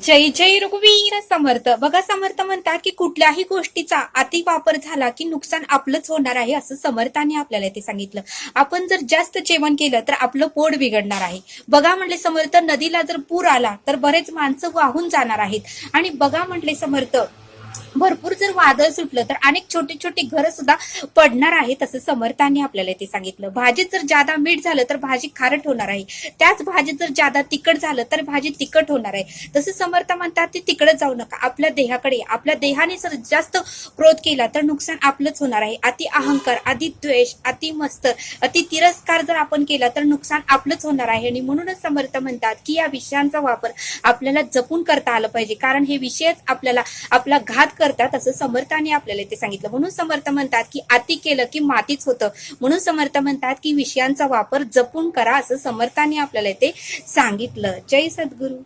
जय जय रघुवीर समर्थ. बघा, समर्थ म्हणतात की कुठल्याही गोष्टीचा अति वापर झाला की नुकसान आपलंच होणार आहे, असं समर्थाने आपल्याला ते सांगितलं. आपण जर जास्त जेवण केलं तर आपलं पोट बिघडणार आहे. बघा म्हटले समर्थ, नदीला जर पूर आला तर बरेच माणसं वाहून जाणार आहेत. आणि बघा म्हटले समर्थ, भरपूर जर वादळ सुटलं तर अनेक छोटी छोटी घरं सुद्धा पडणार आहेत, असं समर्थांनी आपल्याला ते सांगितलं. भाजीत जर जादा मीठ झालं तर भाजी खारट होणार आहे. त्याच भाजीत जर जादा तिखट झालं तर भाजी तिखट होणार आहे. तसं समर्थ म्हणतात ते तिकडे जाऊ नका, आपल्या देहाकडे. आपल्या देहाने जर जास्त क्रोध केला तर नुकसान आपलंच होणार आहे. अति अहंकार, अति द्वेष, अति मत्सर, अति तिरस्कार जर आपण केला तर नुकसान आपलंच होणार आहे. आणि म्हणूनच समर्थ म्हणतात की या विषयांचा वापर आपल्याला जपून करता आलं पाहिजे, कारण हे विषयच आपल्याला आपला घात करतात, असं समर्थाने आपल्याला ते सांगितलं. म्हणून समर्थ म्हणतात की अति केलं की मातीच होतं. म्हणून समर्थ म्हणतात की विषयांचा वापर जपून करा, असं समर्थाने आपल्याला ते सांगितलं. जय सद्गुरू.